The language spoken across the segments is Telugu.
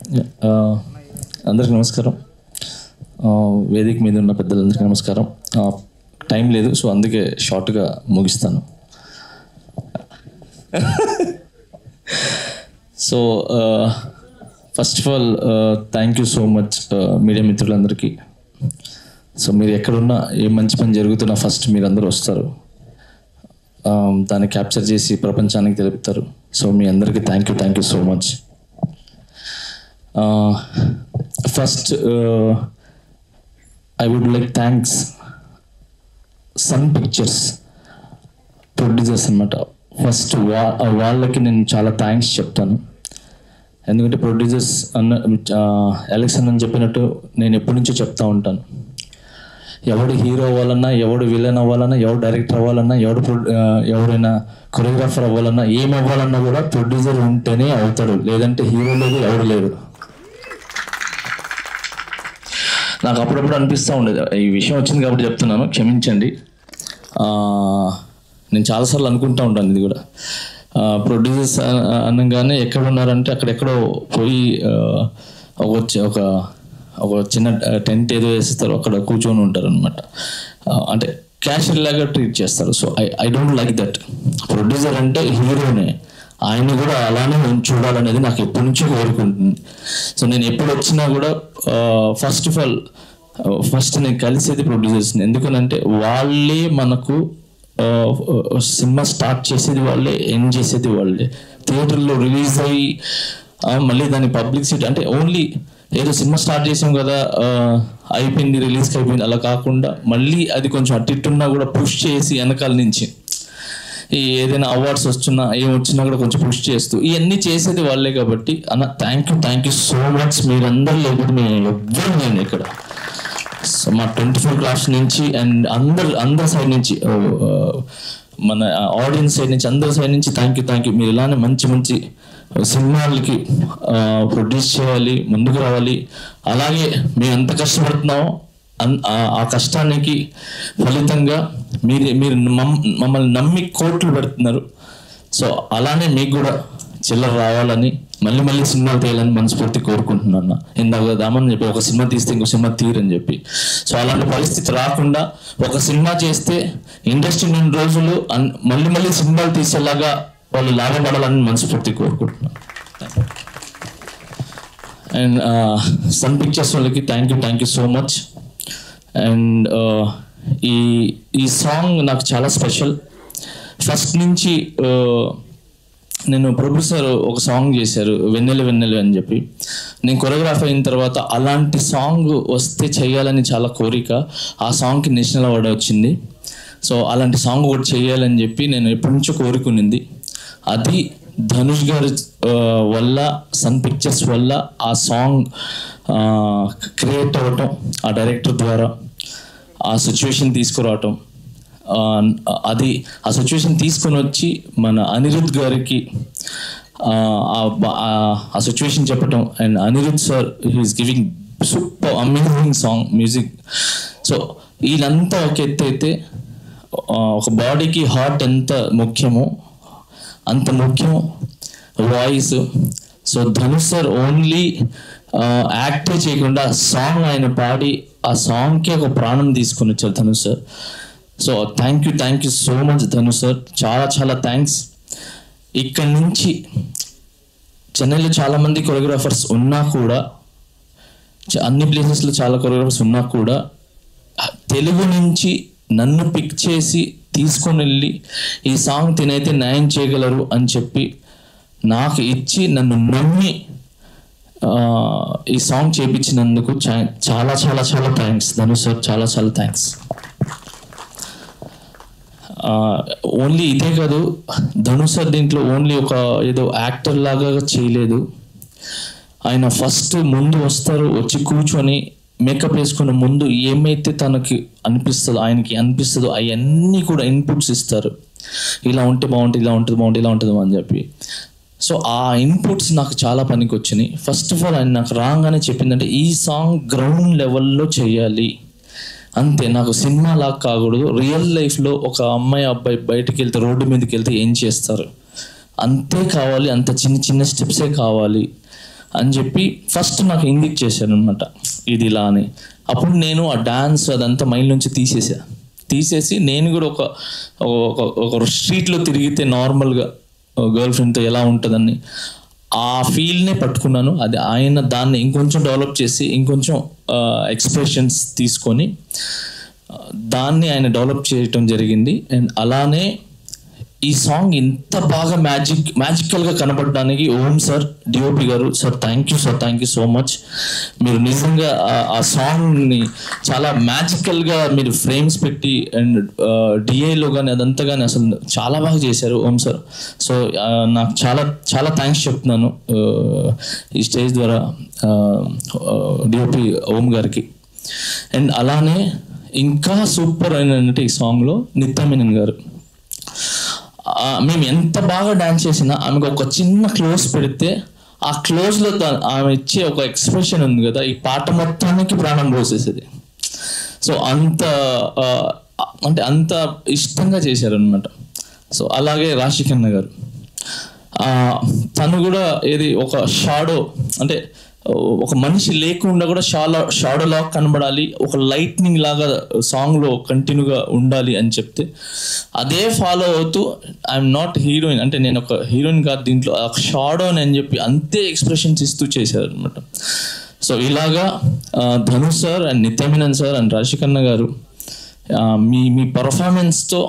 అందరికీ నమస్కారం. వేదిక మీద ఉన్న పెద్దలందరికీ నమస్కారం. టైం లేదు, సో అందుకే షార్ట్గా ముగిస్తాను. So first of all thank you so much media మిత్రులందరికీ. సో మీరు ఎక్కడున్నా ఏ మంచి పని జరుగుతున్నా ఫస్ట్ మీరందరూ వస్తారు, దాన్ని క్యాప్చర్ చేసి ప్రపంచానికి తెలుపుతారు. సో మీ అందరికీ thank you so much. First I would like thanks Sun Pictures producers అన్నమాట. ఫస్ట్ వాళ్ళకి నేను చాలా థ్యాంక్స్ చెప్తాను. ఎందుకంటే ప్రొడ్యూసర్స్ అలెక్స్ అని చెప్పినట్టు నేను ఎప్పటి నుంచో చెప్తా ఉంటాను, ఎవడు హీరో అవ్వాలన్నా, ఎవడు విలన్ అవ్వాలన్నా, ఎవడు డైరెక్టర్ అవ్వాలన్నా, ఎవరైనా కొరియోగ్రాఫర్ అవ్వాలన్నా, ఏం అవ్వాలన్నా కూడా ప్రొడ్యూసర్ ఉంటేనే అవుతాడు, లేదంటే హీరో లేదు, ఎవడు లేడు. నాకు అప్పుడప్పుడు అనిపిస్తూ ఉండేది. ఈ విషయం వచ్చింది కాబట్టి చెప్తున్నాను, క్షమించండి. నేను చాలాసార్లు అనుకుంటూ ఉంటాను ఇది కూడా. ప్రొడ్యూసర్స్ అనగానే ఎక్కడ ఉన్నారంటే అక్కడెక్కడో పోయి ఒక చిన్న టెంట్ ఏదో వేస్తారు, అక్కడ కూర్చొని ఉంటారు అనమాట. అంటే క్యాషియర్ లాగా ట్రీట్ చేస్తారు. So I don't like that. Producer అంటే హీరోనే, ఆయన కూడా అలానే చూడాలనేది నాకు ఎప్పటి నుంచో కోరుకుంటుంది. సో నేను ఎప్పుడు వచ్చినా కూడా ఫస్ట్ ఆఫ్ ఆల్ నేను కలిసేది ప్రొడ్యూసర్స్ని. ఎందుకనంటే వాళ్ళే మనకు సినిమా స్టార్ట్ చేసేది వాళ్ళే, ఎండ్ చేసేది వాళ్ళే. థియేటర్లో రిలీజ్ అయ్యి మళ్ళీ దాని పబ్లిసిటీ అంటే ఓన్లీ ఏదో సినిమా స్టార్ట్ చేసాం కదా అయిపోయింది, రిలీజ్కి అయిపోయింది అలా కాకుండా మళ్ళీ అది కొంచెం అట్టిట్టున్నా కూడా పుష్ చేసి వెనకాల నుంచి ఏదైనా అవార్డ్స్ వచ్చినా ఏం వచ్చినా కూడా కొంచెం పుష్ చేస్తూ ఇవన్నీ చేసేది వాళ్ళే. కాబట్టి అన్న థ్యాంక్ యూ సో మచ్. మీరందరూ లేకపోతే మేము ఎవ్వరు నేను ఇక్కడ. సో మా 24 క్లాస్ నుంచి అండ్ అందరి సైడ్ నుంచి, మన ఆడియన్స్ సైడ్ నుంచి, అందరి సైడ్ నుంచి థ్యాంక్ యూ. మీరు ఇలానే మంచి సినిమాలకి ప్రొడ్యూస్ చేయాలి, ముందుకు రావాలి. అలాగే మేము ఎంత కష్టపడుతున్నామో ఆ కష్టానికి ఫలితంగా మీరు మమ్మల్ని నమ్మి కోట్లు పెడుతున్నారు. సో అలానే మీకు కూడా చిల్లర రావాలని, మళ్ళీ సినిమాలు తీయాలని మనస్ఫూర్తి కోరుకుంటున్నాను. ఇందాక దామని చెప్పి ఒక సినిమా తీస్తే ఇంకో సినిమా తీరని చెప్పి, సో అలాంటి పరిస్థితి రాకుండా ఒక సినిమా చేస్తే ఇండస్ట్రీ 2 రోజులు మళ్ళీ సినిమాలు తీసేలాగా వాళ్ళు లాభపడాలని మనస్ఫూర్తి కోరుకుంటున్నాను. అండ్ సన్ పిక్చర్స్ వాళ్ళకి thank you so much. And ఈ సాంగ్ నాకు చాలా స్పెషల్. ఫస్ట్ నుంచి నేను ప్రొడ్యూసర్ ఒక సాంగ్ చేశారు, వెన్నెలు అని చెప్పి. నేను కొరియోగ్రాఫ్ అయిన తర్వాత అలాంటి సాంగ్ వస్తే చేయాలని చాలా కోరిక. ఆ సాంగ్కి నేషనల్ అవార్డు వచ్చింది. సో అలాంటి సాంగ్ ఒకటి చేయాలని చెప్పి నేను ఎప్పటి నుంచో కోరుకునింది. అది ధనుష్ గారి వల్ల, సన్ పిక్చర్స్ వల్ల ఆ సాంగ్ క్రియేట్ అవ్వటం, ఆ డైరెక్టర్ ద్వారా ఆ సిచ్యువేషన్ తీసుకురావటం, అది ఆ సిచ్యువేషన్ తీసుకొని వచ్చి మన అనిరుద్ధ్ గారికి ఆ సిచ్యువేషన్ చెప్పటం. And Anirudh sir he's giving super amazing song music. So వీళ్ళంతా ఒక ఎత్తు అయితే ఒక బాడీకి హార్ట్ ఎంత ముఖ్యమో అంత ముఖ్యం voice. So Dhanush sir only యాక్టే చేయకుండా సాంగ్ ఆయన పాడి ఆ సాంగ్కి ఒక ప్రాణం తీసుకొని వచ్చారు Dhanush sir. So thank you so much Dhanush sir. చాలా థ్యాంక్స్. ఇక్కడి నుంచి చెన్నైలో చాలామంది కొరియోగ్రాఫర్స్ ఉన్నా కూడా, అన్ని ప్లేసెస్లో చాలా కొరియోగ్రాఫర్స్ ఉన్నా కూడా, తెలుగు నుంచి నన్ను పిక్ చేసి తీసుకొని వెళ్ళి ఈ సాంగ్ తినైతే న్యాయం చేయగలరు అని చెప్పి నాకు ఇచ్చి నన్ను నమ్మి ఈ సాంగ్ చేయించినందుకు చాలా థ్యాంక్స్ ధనుష్ సార్. చాలా థ్యాంక్స్. ఓన్లీ ఇదే కాదు, ధనుష్ సార్ దీంట్లో ఓన్లీ ఒక ఏదో యాక్టర్ లాగా చేయలేదు. ఆయన ఫస్ట్ ముందు వస్తారు, వచ్చి కూర్చొని మేకప్ వేసుకునే ముందు ఏమైతే తనకి అనిపిస్తుందో, ఆయనకి అనిపిస్తుందో అవన్నీ కూడా ఇన్పుట్స్ ఇస్తారు. ఇలా ఉంటే బాగుంటుంది, ఇలా ఉంటుంది అని చెప్పి. సో ఆ ఇన్పుట్స్ నాకు చాలా పనికి వచ్చినాయి. ఫస్ట్ ఆఫ్ ఆల్ ఆయన నాకు రాగానే చెప్పిందంటే ఈ సాంగ్ గ్రౌండ్ లెవెల్లో చేయాలి అంతే. నాకు సినిమా లాగా కాకూడదు, రియల్ లైఫ్లో ఒక అమ్మాయి అబ్బాయి బయటికి వెళ్తే, రోడ్డు మీదకి వెళ్తే ఏం చేస్తారు అంతే కావాలి, అంత చిన్న స్టెప్సే కావాలి అని చెప్పి ఫస్ట్ నాకు ఇండిక్ చేశాను అనమాట, ఇది ఇలా అని. అప్పుడు నేను ఆ డాన్స్ అదంతా మైండ్ నుంచి తీసేసి నేను కూడా ఒక స్ట్రీట్లో తిరిగితే నార్మల్గా గర్ల్ ఫ్రెండ్తో ఎలా ఉంటుందని ఆ ఫీల్నే పట్టుకున్నాను. అది ఆయన దాన్ని ఇంకొంచెం డెవలప్ చేసి ఇంకొంచెం ఎక్స్ప్రెషన్స్ తీసుకొని దాన్ని ఆయన డెవలప్ చేయటం జరిగింది. అండ్ అలానే ఈ సాంగ్ ఇంత బాగా మ్యాజికల్గా కనపడడానికి ఓం సార్, డిఓపి గారు, sir thank you so much. మీరు నిజంగా ఆ సాంగ్ని చాలా మ్యాజికల్గా మీరు ఫ్రేమ్స్ పెట్టి అండ్ డిఐలో కానీ అదంతా కానీ అసలు చాలా బాగా చేశారు ఓం సార్. సో నాకు చాలా చాలా థ్యాంక్స్ చెప్తున్నాను ఈ స్టేజ్ ద్వారా డిఓపి ఓం గారికి. అండ్ అలానే ఇంకా సూపర్ అయినంటే ఈ సాంగ్లో నిత్యా మీనన్ గారు, మేము ఎంత బాగా డాన్స్ చేసినా ఆమెకు ఒక చిన్న క్లోజ్ పెడితే ఆ క్లోజ్లో ఆమె ఇచ్చే ఒక ఎక్స్ప్రెషన్ ఉంది కదా, ఈ పాట మొత్తానికి ప్రాణం పోసేసేది. సో అంత ఇష్టంగా చేశారనమాట. సో అలాగే రాశిఖన్నా గారు, తను కూడా ఏది ఒక షాడో, అంటే ఒక మనిషి లేకుండా కూడా షాడో లాగా కనబడాలి, ఒక లైట్నింగ్ లాగా సాంగ్లో కంటిన్యూగా ఉండాలి అని చెప్తే అదే ఫాలో అవుతూ ఐఎమ్ నాట్ హీరోయిన్, అంటే నేను ఒక హీరోయిన్ కాదు దీంట్లో, ఒక షాడో అని చెప్పి అంతే ఎక్స్ప్రెషన్స్ ఇస్తూ చేశారు అనమాట. సో ఇలాగా Dhanush sir and Nithya Menen sir and Raashi Khanna గారు మీ పర్ఫార్మెన్స్తో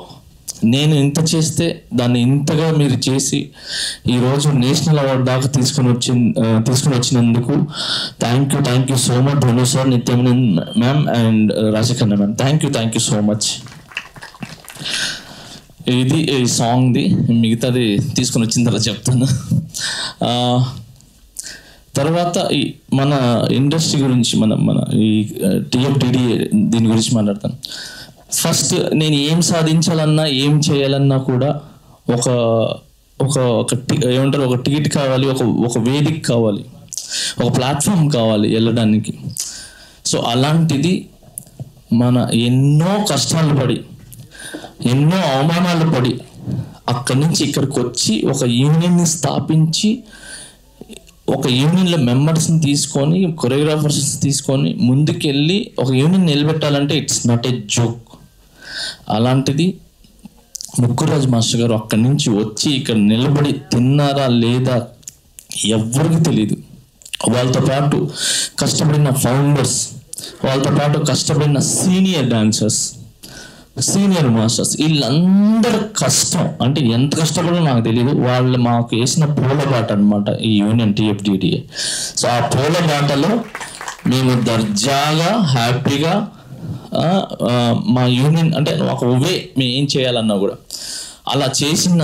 నేను ఇంత చేస్తే దాన్ని ఇంతగా మీరు చేసి ఈరోజు నేషనల్ అవార్డు దాకా తీసుకుని వచ్చినందుకు thank you so much Dhanu sir, Nithya Menen ma'am and Raashi Khanna ma'am. Thank you so much. ఇది ఈ సాంగ్ది, మిగతాది తీసుకుని వచ్చిన తర్వాత చెప్తాను. తర్వాత ఈ మన ఇండస్ట్రీ గురించి మన ఈ టిఎఫ్డిడి దీని గురించి మాట్లాడతాను. ఫస్ట్ నేను ఏం సాధించాలన్నా ఏం చేయాలన్నా కూడా ఏమంటారు, ఒక టికెట్ కావాలి, ఒక వేదిక కావాలి, ఒక ప్లాట్ఫామ్ కావాలి వెళ్ళడానికి. సో అలాంటిది మన ఎన్నో కష్టాలు పడి ఎన్నో అవమానాలు పడి అక్కడి నుంచి ఇక్కడికి వచ్చి ఒక యూనియన్ని స్థాపించి ఒక యూనియన్లో మెంబర్స్ని తీసుకొని కొరియోగ్రాఫర్స్ని తీసుకొని ముందుకెళ్ళి ఒక యూనియన్ నిలబెట్టాలంటే ఇట్స్ నాట్ ఏ జోక్. అలాంటిది ముక్కురాజ్ మాస్టర్ గారు అక్కడి నుంచి వచ్చి ఇక్కడ నిలబడి తిన్నారా లేదా ఎవరికి తెలియదు. వాళ్ళతో పాటు కష్టపడిన ఫౌండర్స్, వాళ్ళతో పాటు కష్టపడిన సీనియర్ డాన్సర్స్, సీనియర్ మాస్టర్స్, వీళ్ళందరూ కష్టం అంటే ఎంత కష్టపడో నాకు తెలియదు. వాళ్ళు మాకు వేసిన పూలబాట అనమాట ఈ యూనియన్ టిఎఫ్డిడిఏ. సో ఆ పూలబాటలో మేము దర్జాగా హ్యాపీగా మా యూనియన్ అంటే ఒక వే మేము ఏం చేయాలన్నా కూడా అలా చేసిన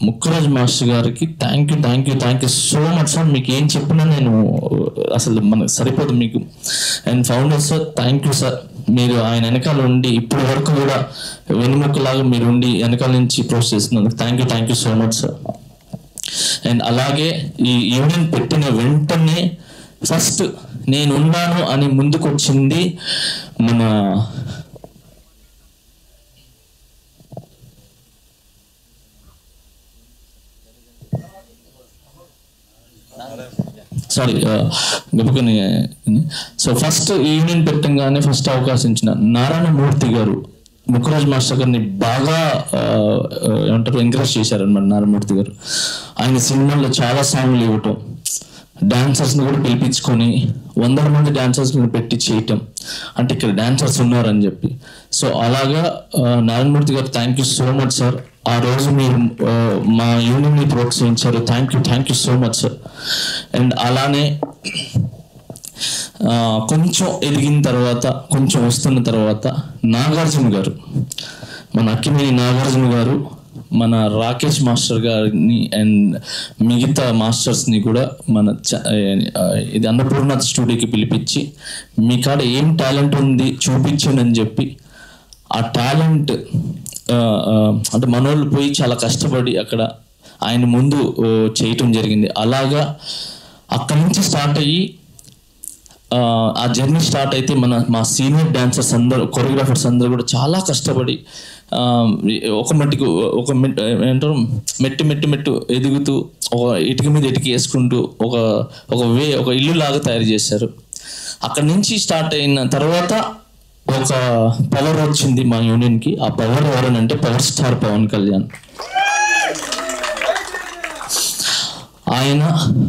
ముక్కురాజ్ మాస్టర్ గారికి thank you so much sir. మీకు ఏం చెప్పినా నేను అసలు మనకు సరిపోదు మీకు. And founder sir thank you sir, మీరు ఆయన వెనకాల ఉండి ఇప్పటి వరకు కూడా వెనుముక్కలాగా మీరు ఉండి వెనకాల నుంచి ప్రోత్సహిస్తున్నారు. చేస్తున్నందుకు thank you so much sir. And అలాగే ఈ యూనియన్ పెట్టిన వెంటనే ఫస్ట్ నేను ఉన్నాను అని ముందుకు వచ్చింది మన గబుకొని. సో ఫస్ట్ యూనియన్ పెట్టంగానే ఫస్ట్ అవకాశం ఇచ్చిన నారాయణమూర్తి గారు ముక్కురాజ్ మాస్టర్ గారిని బాగా ఏమంటారు ఎంకరేజ్ చేశారనమాట. నారాయణమూర్తి గారు ఆయన సినిమాల్లో చాలా సాంగ్లు ఇవ్వటం, డాన్సర్స్ని కూడా పిలిపించుకొని 100 మంది డాన్సర్స్ని పెట్టి చేయటం, అంటే ఇక్కడ డాన్సర్స్ ఉన్నారని చెప్పి. సో అలాగా నారాయణమూర్తి గారు thank you so much sir. ఆ రోజు మీరు మా యూనియన్ని ప్రోత్సహించారు. Thank you so much sir. And అలానే కొంచెం ఎదిగిన తర్వాత, కొంచెం వస్తున్న తర్వాత నాగార్జున గారు, మన అక్కినేని నాగార్జున గారు మన రాకేష్ మాస్టర్ గారిని అండ్ మిగతా మాస్టర్స్ని కూడా మన ఇది అన్నపూర్ణ స్టూడియోకి పిలిపించి మీ కాడ ఏం టాలెంట్ ఉంది చూపించండి అని చెప్పి ఆ టాలెంట్ అంటే మనోళ్ళు పోయి చాలా కష్టపడి అక్కడ ఆయన ముందు చేయటం జరిగింది. అలాగా అక్కడి నుంచి స్టార్ట్ అయ్యి ఆ జర్నీ స్టార్ట్ అయితే మా సీనియర్ డాన్సర్స్ అందరూ, కొరియోగ్రాఫర్స్ అందరూ కూడా చాలా కష్టపడి ఏమంటారు మెట్టు ఎదుగుతూ ఒక ఇటుక మీద ఇటుక వేసుకుంటూ ఒక ఇల్లు లాగా తయారు చేశారు. అక్కడి నుంచి స్టార్ట్ అయిన తర్వాత ఒక పవర్ వచ్చింది మా యూనియన్కి. ఆ పవర్ ఎవరనంటే పవర్ స్టార్ పవన్ కళ్యాణ్. ఆయన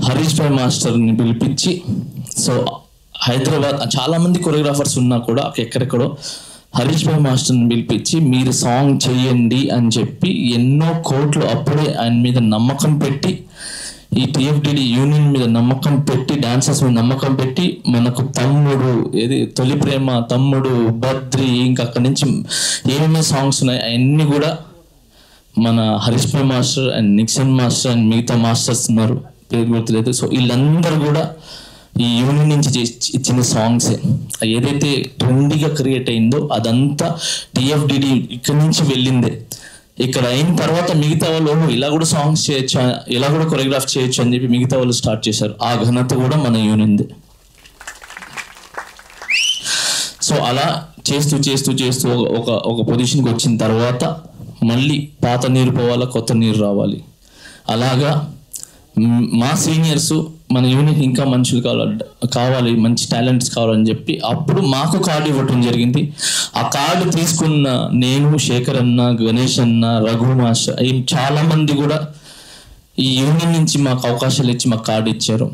హరీష్ భాయ్ మాస్టర్ని పిలిపించి, సో హైదరాబాద్ చాలామంది కొరియోగ్రాఫర్స్ ఉన్నా కూడా ఎక్కడెక్కడో హరీష్ భాయ్ మాస్టర్ని పిలిపించి మీరు సాంగ్ చేయండి అని చెప్పి ఎన్నో కోట్లు అప్పుడే ఆయన మీద నమ్మకం పెట్టి, ఈ టీఎఫ్డిడి యూనియన్ మీద నమ్మకం పెట్టి, డాన్సర్స్ మీద నమ్మకం పెట్టి, మనకు తమ్ముడు, తొలి ప్రేమ, తమ్ముడు, బద్రి, ఇంకా అక్కడి నుంచి ఏమేమి సాంగ్స్ ఉన్నాయి అవన్నీ కూడా మన Harish Bhai master and Nixon master and మిగతా మాస్టర్స్ ఉన్నారు, పేరు గుర్తులేదు. సో వీళ్ళందరూ కూడా ఈ యూనియన్ నుంచి ఇచ్చిన సాంగ్సే. ఏదైతే ట్రెండీగా క్రియేట్ అయిందో అదంతా టీఎఫ్డిడి ఇక్కడి నుంచి వెళ్ళిందే. ఇక్కడ అయిన తర్వాత మిగతా వాళ్ళు ఇలా కూడా సాంగ్స్ చేయొచ్చు, ఇలా కూడా కొరియోగ్రాఫ్ చేయొచ్చు అని చెప్పి మిగతా వాళ్ళు స్టార్ట్ చేశారు. ఆ ఘనత కూడా మన యూనియన్దే. సో అలా చేస్తూ ఒక పొజిషన్కి వచ్చిన తర్వాత మళ్ళీ పాత నీరు పోవాలా, కొత్త నీరు రావాలి. అలాగా మా సీనియర్స్ మన యూనిట్ ఇంకా మనుషులు కావాలి, మంచి టాలెంట్స్ కావాలని చెప్పి అప్పుడు మాకు కార్డు ఇవ్వటం జరిగింది. ఆ కార్డు తీసుకున్న నేను, శేఖర్ అన్న, గణేష్ అన్న, రఘు మాస్టర్, చాలా మంది కూడా ఈ యూనియన్ నుంచి మాకు అవకాశాలు ఇచ్చి మాకు కార్డు ఇచ్చారు.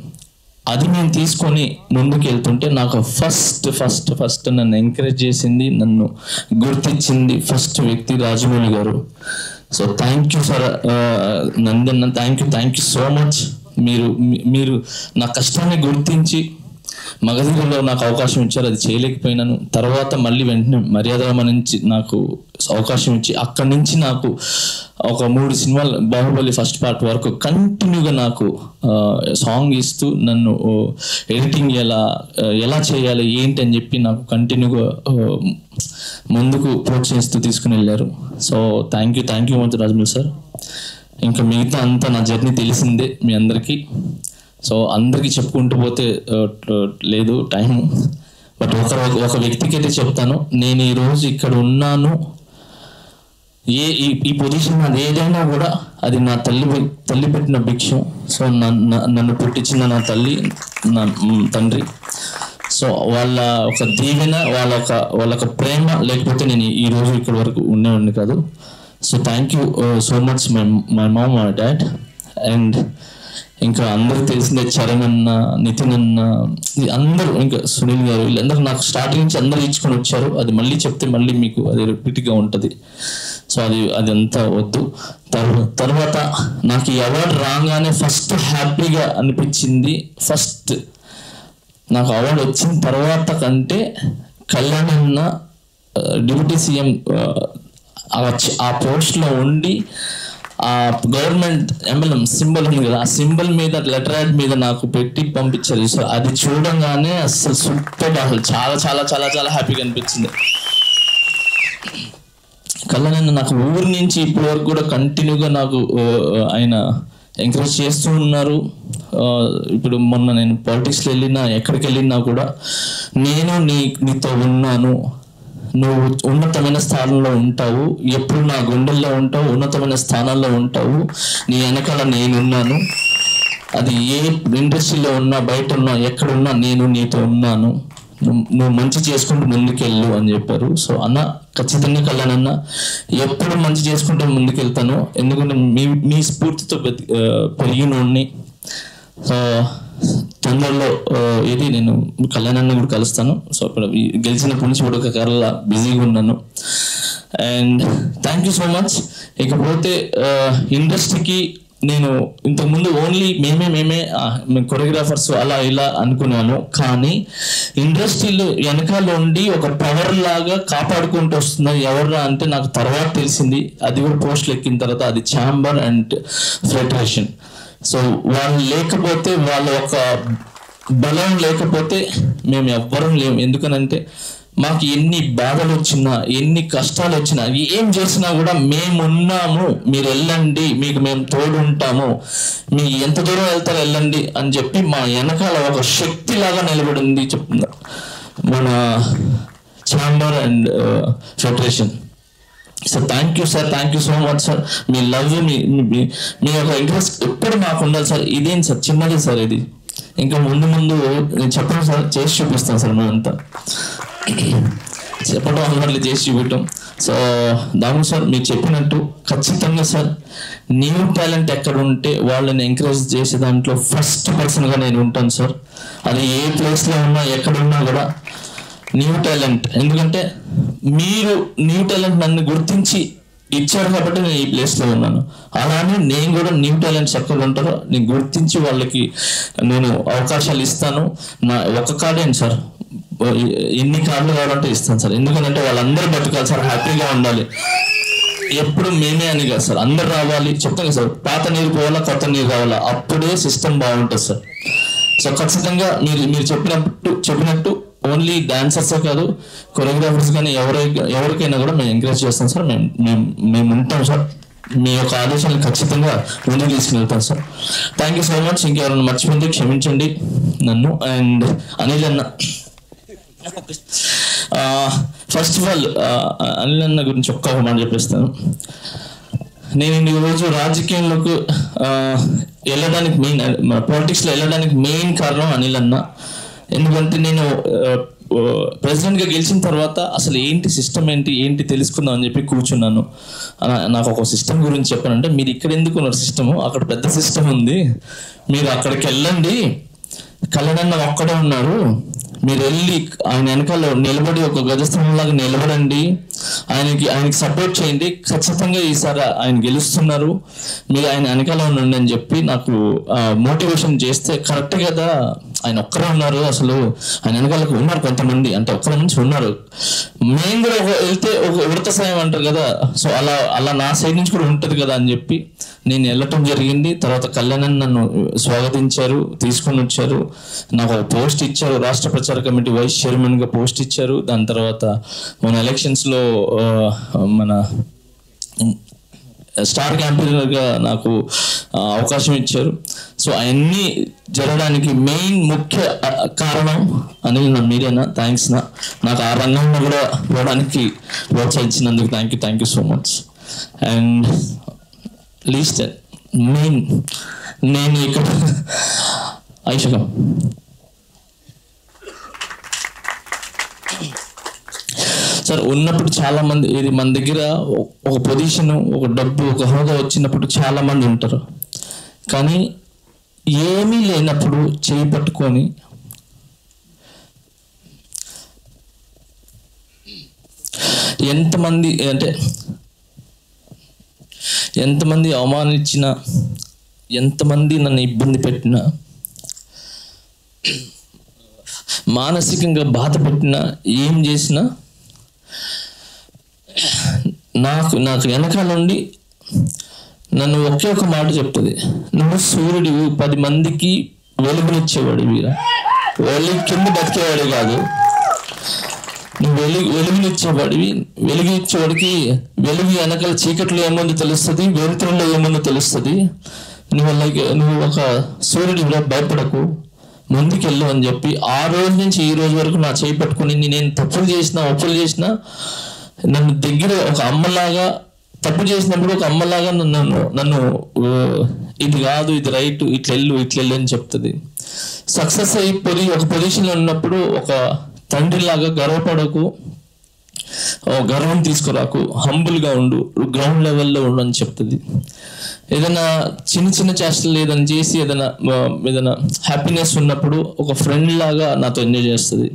అది మేము తీసుకొని ముందుకు వెళ్తుంటే నాకు ఫస్ట్ నన్ను ఎంకరేజ్ చేసింది, నన్ను గుర్తించింది ఫస్ట్ వ్యక్తి రాజమౌళి గారు. So thank you for నందన్న, thank you so much. మీరు నా కష్టాన్ని గుర్తించి మగధీరలో నాకు అవకాశం ఇచ్చారు. అది చేయలేకపోయినాను. తర్వాత మళ్ళీ వెంటనే మర్యాదరామ నుంచి నాకు అవకాశం ఇచ్చి అక్కడి నుంచి నాకు ఒక 3 సినిమాలు, బాహుబలి ఫస్ట్ పార్ట్ వరకు కంటిన్యూగా నాకు సాంగ్ ఇస్తూ నన్ను ఎడిటింగ్ ఎలా చేయాలి ఏంటి అని చెప్పి నాకు కంటిన్యూగా ముందుకు ప్రోత్సహిస్తూ తీసుకుని వెళ్ళారు. So thank you much Rajamouli sir. ఇంకా మిగతా అంతా నా జర్నీ తెలిసిందే మీ అందరికీ. సో అందరికీ చెప్పుకుంటూ పోతే లేదు టైం. బట్ ఒక వ్యక్తికి అయితే చెప్తాను, నేను ఈరోజు ఇక్కడ ఉన్నాను, ఈ పొజిషన్ అది ఏదైనా కూడా అది నా తల్లి పెట్టిన భిక్షం. సో నన్ను పుట్టించిన నా తల్లి, నా తండ్రి. సో వాళ్ళ ఒక దీవెన, వాళ్ళ ప్రేమ లేకపోతే నేను ఈరోజు ఇక్కడి వరకు ఉండేవాడిని కాదు. So thank you so much my mom, my dad. And ఇంకా అందరూ తెలిసిందే, చరణ్ అన్న, నితిన్ అన్న, అందరూ, ఇంకా సునీల్ గారు, వీళ్ళందరూ నాకు స్టార్టింగ్ నుంచి అందరూ ఇచ్చుకొని వచ్చారు. అది మళ్ళీ చెప్తే మళ్ళీ మీకు అది రిపీట్గా ఉంటుంది. సో అది అంతా వద్దు. తర్వాత నాకు ఈ అవార్డు రాగానే ఫస్ట్ హ్యాపీగా అనిపించింది, ఫస్ట్ నాకు అవార్డు వచ్చిన తర్వాత కంటే కళ్యాణ్ అన్న డిప్యూటీ సీఎం ఆ పోస్ట్లో ఉండి ఆ గవర్నమెంట్ ఎంబలం సింబల్ ఉంది కదా, ఆ సింబల్ మీద లెటర్ యాడ్ మీద నాకు పెట్టి పంపించారు. సో అది చూడంగానే అసలు సూపర్, అసలు చాలా చాలా చాలా చాలా హ్యాపీగా అనిపించింది. కళ్యాణ్ నాకు ఊరి నుంచి ఇప్పటి వరకు కూడా కంటిన్యూగా నాకు ఆయన ఎంకరేజ్ చేస్తూ ఉన్నారు. ఇప్పుడు మొన్న నేను పాలిటిక్స్లో వెళ్ళినా, ఎక్కడికి వెళ్ళినా కూడా నేను నీతో ఉన్నాను, నువ్వు ఉన్నతమైన స్థానంలో ఉంటావు, ఎప్పుడు నా గుండెల్లో ఉంటావు, ఉన్నతమైన స్థానాల్లో ఉంటావు, నీ వెనకాల నేనున్నాను, అది ఏ ఇండస్ట్రీలో ఉన్నా, బయట ఉన్నా, ఎక్కడున్నా నేను నీతో ఉన్నాను, నువ్వు మంచి చేసుకుంటూ ముందుకెళ్ళు అని చెప్పారు. సో అన్న ఖచ్చితంగా కళ్యాణ్ అన్న ఎప్పుడు మంచి చేసుకుంటూ ముందుకెళ్తాను, ఎందుకంటే మీ స్ఫూర్తితో పెరిగినోడిని. సో తొందరలో నేను కళ్యాణాన్ని కూడా కలుస్తాను. సో ఇప్పుడు గెలిచినప్పటి నుంచి కూడా ఒక కేరళ బిజీగా ఉన్నాను. And thank you so much. ఇకపోతే ఇండస్ట్రీకి నేను ఇంతకుముందు ఓన్లీ మేమే కొరియోగ్రాఫర్స్ అలా ఇలా అనుకున్నాను, కానీ ఇండస్ట్రీలో వెనకాల ఉండి ఒక పవర్ లాగా కాపాడుకుంటూ వస్తున్నారు ఎవరు అంటే నాకు తర్వాత తెలిసింది. అది కూడా పోస్టులు ఎక్కిన తర్వాత, అది ఛాంబర్ అండ్ ఫెడరేషన్. సో వాళ్ళు లేకపోతే, వాళ్ళ ఒక బలం లేకపోతే మేము ఎవ్వరం లేము. ఎందుకనంటే మాకు ఎన్ని బాధలు వచ్చినా, ఎన్ని కష్టాలు వచ్చినా, ఏం చేసినా కూడా మేమున్నాము, మీరు వెళ్ళండి, మీకు మేము తోడుంటాము, మీకు ఎంత దూరం వెళ్తారో వెళ్ళండి అని చెప్పి మా వెనకాల ఒక శక్తిలాగా నిలబడింది చెప్తున్నా మన chamber and federation. Sir thank you sir, thank you so much sir. మీ లవ్, మీ యొక్క ఇంట్రెస్ట్ ఎప్పుడు మాకు ఉండాలి సార్. ఇదేం సార్ చిన్నది సార్, ఇది ఇంకా ముందు నేను చెప్పను సార్, చేసి చూపిస్తాను సార్. మేమంతా చెప్పడం అన్నట్లు చేసి చూపించడం. సో దాము సార్ మీరు చెప్పినట్టు ఖచ్చితంగా సార్ న్యూ టాలెంట్ ఎక్కడ ఉంటే వాళ్ళని ఎంకరేజ్ చేసే దాంట్లో ఫస్ట్ పర్సన్గా నేను ఉంటాను సార్. అది ఏ ప్లేస్లో ఉన్నా ఎక్కడున్నా కూడా న్యూ టాలెంట్, ఎందుకంటే మీరు న్యూ టాలెంట్ నన్ను గుర్తించి ఇచ్చారు కాబట్టి నేను ఈ ప్లేస్లో ఉన్నాను. అలానే నేను కూడా న్యూ టాలెంట్స్ ఎక్కడ ఉంటారో నేను గుర్తించి వాళ్ళకి నేను అవకాశాలు ఇస్తాను. నా ఒక కార్డే సార్, ఎన్ని కార్డులు కావాలంటే ఇస్తాను సార్. ఎందుకంటే వాళ్ళందరూ బతకాలి సార్, హ్యాపీగా ఉండాలి. ఎప్పుడు మేమే అని కాదు సార్, అందరు రావాలి. చెప్తాను సార్, పాత నీరు పోవాలా, కొత్త నీరు రావాలా, అప్పుడే సిస్టమ్ బాగుంటుంది సార్. సో ఖచ్చితంగా మీరు చెప్పినట్టు ఓన్లీ డాన్సర్సే కాదు, కొరియోగ్రాఫర్స్ కానీ ఎవరికైనా కూడా మేము ఎంకరేజ్ చేస్తాం సార్. మేము ఉంటాం సార్. మీ యొక్క ఆదేశాలను ఖచ్చితంగా ముందుకు తీసుకుని వెళ్తాం sir. Thank you so much. ఇంకెవరైనా మర్చిపోతే క్షమించండి నన్ను. అండ్ అనిల్ అన్న, ఫస్ట్ ఆఫ్ ఆల్ అనిల్ అన్న గురించి ఒక్క మాట చెప్పేస్తాను. నేను ఈరోజు రాజకీయంలోకి వెళ్ళడానికి పాలిటిక్స్లో వెళ్ళడానికి మెయిన్ కారణం అనిల్ అన్న. ఎందుకంటే నేను ప్రెసిడెంట్గా గెలిచిన తర్వాత అసలు ఏంటి సిస్టమ్ ఏంటి తెలుసుకుందాం అని చెప్పి కూర్చున్నాను. నాకు ఒక సిస్టమ్ గురించి చెప్పానంటే, మీరు ఇక్కడ ఎందుకు ఉన్నారు, సిస్టము అక్కడ పెద్ద సిస్టమ్ ఉంది, మీరు అక్కడికి వెళ్ళండి, కళ్యాణ్ ఒక్కడే ఉన్నారు, మీరు వెళ్ళి ఆయన వెనకాల నిలబడి ఒక గజస్తంభంలాగా నిలబడండి, ఆయనకి సపోర్ట్ చేయండి, ఖచ్చితంగా ఈసారి ఆయన గెలుస్తున్నారు, మీరు ఆయన వెనకాల ఉండండి అని చెప్పి నాకు మోటివేషన్ చేస్తే, కరెక్ట్ కదా, ఆయన ఒక్కరే ఉన్నారు, అసలు ఆయన వెనకాలకు ఉన్నారు కొంతమంది, అంటే ఒక్కరి నుంచి ఉన్నారు, మేము కూడా వెళ్తే ఒక వృత సాయం అంటారు కదా, సో అలా నా సైడ్ నుంచి కూడా ఉంటుంది కదా అని చెప్పి నేను వెళ్ళటం జరిగింది. తర్వాత కళ్యాణ్ నన్ను స్వాగతించారు, తీసుకొని వచ్చారు, నాకు ఒక పోస్ట్ ఇచ్చారు, రాష్ట్ర ప్రచార కమిటీ వైస్ చైర్మన్గా పోస్ట్ ఇచ్చారు. దాని తర్వాత మన ఎలక్షన్స్లో మన స్టార్ క్యాంపెయినర్గా నాకు అవకాశం ఇచ్చారు. సో అవన్నీ జరగడానికి మెయిన్ ముఖ్య కారణం అనిల్ మీరేనా, థ్యాంక్స్ నాకు ఆ రంగంలో కూడా పోవడానికి ప్రోత్సహించినందుకు thank you so much. And least main నేను ఇక్కడ ఐషకం సార్ ఉన్నప్పుడు చాలా మంది, ఇది మన దగ్గర ఒక పొజిషన్, ఒక డబ్బు, ఒక హోదా వచ్చినప్పుడు చాలా మంది ఉంటారు, కానీ ఏమీ లేనప్పుడు చేయి పట్టుకొని ఎంతమంది అవమానించినా, ఎంతమంది నన్ను ఇబ్బంది పెట్టినా, మానసికంగా బాధ పెట్టినా, ఏం చేసినా నాకు వెనకాల నుండి నన్ను ఒకే ఒక మాట చెప్తుంది, నువ్వు సూర్యుడివి, 10 మందికి వెలుగునిచ్చేవాడివిరా, కింద బతికేవాడు కాదు, నువ్వు వెలుగునిచ్చేవాడివి. వెలుగునిచ్చేవాడికి వెలుగు వెనకాల చీకట్లో ఏముందో తెలుస్తుంది, వెలుతురులో ఏముందో తెలుస్తుంది. నువ్వు ఒక సూర్యుడివిరా, భయపడకు, ముందుకెళ్ళు అని చెప్పి ఆ రోజు నుంచి ఈ రోజు వరకు నా చేయి పట్టుకుని, నేను తప్పులు చేసినా నన్ను దగ్గర ఒక అమ్మలాగా, తప్పు చేసినప్పుడు ఒక అమ్మలాగా నన్ను ఇది కాదు, ఇది రైట్, ఇట్లెళ్ళు అని చెప్తుంది. సక్సెస్ అయిపోయి ఒక పొజిషన్లో ఉన్నప్పుడు ఒక తండ్రిలాగా గర్వపడకు, గర్వం తీసుకురాకు, హంబుల్గా ఉండు, గ్రౌండ్ లెవెల్లో ఉండు అని చెప్తుంది. ఏదైనా చిన్న చేష్టలు ఏదైనా చేసి ఏదైనా హ్యాపీనెస్ ఉన్నప్పుడు ఒక ఫ్రెండ్ లాగా నాతో ఎంజాయ్ చేస్తుంది.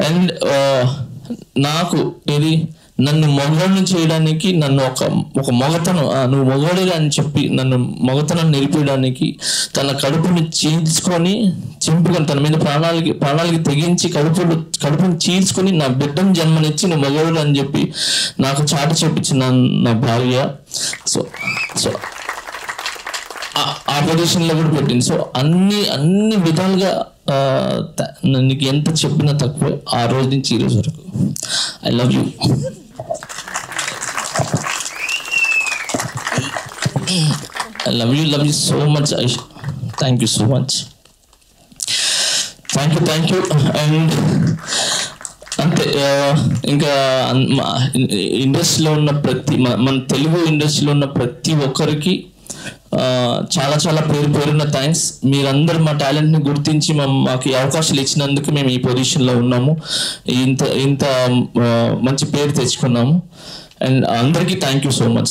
అండ్ నాకు నన్ను మగవాడిని చేయడానికి, నన్ను ఒక మగతనం, నువ్వు మగవాడే అని చెప్పి నన్ను మగతనం నిలిపేయడానికి తన కడుపుని చింపుకొని తన మీద ప్రాణాలకి తెగించి కడుపుని చీల్చుకొని నా బిడ్డను జన్మనిచ్చి నువ్వు మగవాడు అని చెప్పి నాకు చాటి చెప్పించిన నా భార్య. సో ఆ పొజిషన్లో కూడా పెట్టింది. సో అన్ని విధాలుగా నీకు ఎంత చెప్పినా తక్కువే ఆ రోజు నుంచి ఈ రోజు వరకు. I love you. I love you so much, Aisha. Thank you so much. Thank you. And అంతే ఇంకా ఇండస్ట్రీలో ఉన్న మన తెలుగు ఇండస్ట్రీలో ఉన్న ప్రతి ఒక్కరికి చాలా చాలా పేరున్న థ్యాంక్స్. మీరందరూ మా టాలెంట్ని గుర్తించి మాకు ఈ అవకాశాలు ఇచ్చినందుకు మేము ఈ పొజిషన్లో ఉన్నాము, ఇంత మంచి పేరు తెచ్చుకున్నాము. అండ్ అందరికీ థ్యాంక్ యూ సో మచ్.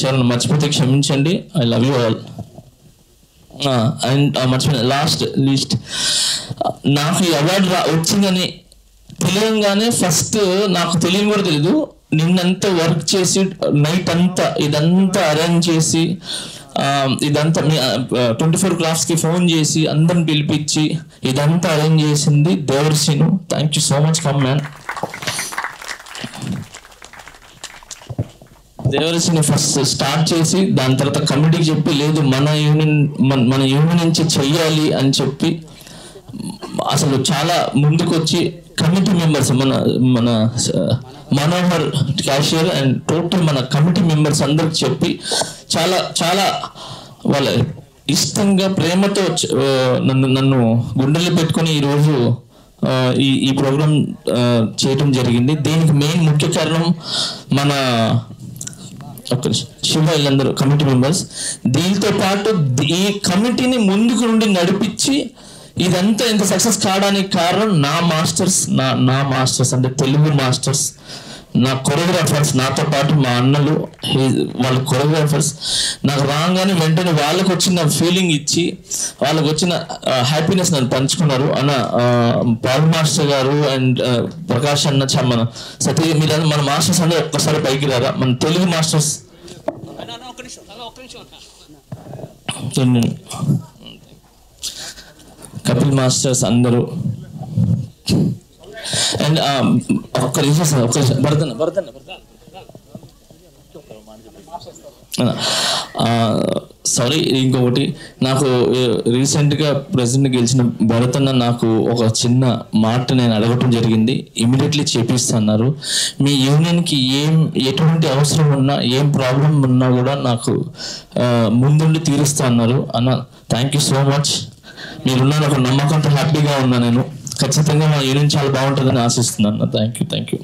ఎవరైనా మర్చిపోతే క్షమించండి. I love you all. And మర్చిపోయిన లీస్ట్ నాకు ఈ అవార్డు వచ్చిందని తెలియగానే ఫస్ట్ నాకు తెలియని కూడా తెలీదు. నిన్నంతా వర్క్ చేసి నైట్ అంతా ఇదంతా అరేంజ్ చేసి ఇదంతా 24 Craftsకి ఫోన్ చేసి అందరిని పిలిపించి ఇదంతా అరేంజ్ చేసింది దేవర్షిను. Thank you so much. Come man. దేవర్షిని ఫస్ట్ స్టార్ట్ చేసి దాని తర్వాత కమిటీకి చెప్పి లేదు మన యూనియన్ నుంచి చెయ్యాలి అని చెప్పి అసలు చాలా ముందుకు వచ్చి కమిటీ మెంబర్స్ మన మనోహర్ క్యాషియర్ అండ్ టోటల్ మన కమిటీ మెంబర్స్ అందరికి చెప్పి చాలా చాలా వాళ్ళ ఇష్టంగా ప్రేమతో నన్ను గుండెల్లో పెట్టుకొని ఈరోజు ఈ ప్రోగ్రాం చేయడం జరిగింది. దీనికి మెయిన్ ముఖ్య కారణం మన శివ వీళ్ళందరూ కమిటీ మెంబర్స్. దీంతో పాటు ఈ కమిటీని ముందుకు నుండి నడిపించి ఇదంతా ఇంత సక్సెస్ కావడానికి కారణం నా మాస్టర్స్ అంటే తెలుగు మాస్టర్స్, నా కొరియోగ్రాఫర్స్, నాతో పాటు మా అన్నలు వాళ్ళ కొరియోగ్రాఫర్స్. నాకు రాగానే వెంటనే వాళ్ళకు వచ్చిన ఫీలింగ్ ఇచ్చి వాళ్ళకు వచ్చిన హ్యాపీనెస్ నన్ను పంచుకున్నారు. అన్న పాల్ మాస్టర్ గారు అండ్ ప్రకాష్ అన్న మన సతీ మీరు మన మాస్టర్స్ అందరూ ఒక్కసారి పైకి రారా, మన తెలుగు మాస్టర్స్. కపిల్ మాస్టర్స్ అందరూ. అండ్ ఒక్క నిమిషం భరతన్న సారీ, ఇంకొకటి నాకు రీసెంట్గా ప్రెసిడెంట్ గెలిచిన భరతన్న నాకు ఒక చిన్న మాట నేను అడగటం జరిగింది. ఇమీడియట్లీ చేపిస్తున్నారు. మీ యూనియన్కి ఎటువంటి అవసరం ఉన్నా ఏం ప్రాబ్లం ఉన్నా కూడా నాకు ముందుండి తీరుస్తా అన్నారు. అన్న థ్యాంక్ యూ సో మచ్. మీరున్న ఒక నమ్మకంతో హ్యాపీగా ఉన్నా. నేను ఖచ్చితంగా మా యూనియన్ చాలా బాగుంటుందని ఆశిస్తున్నాను. Thank you.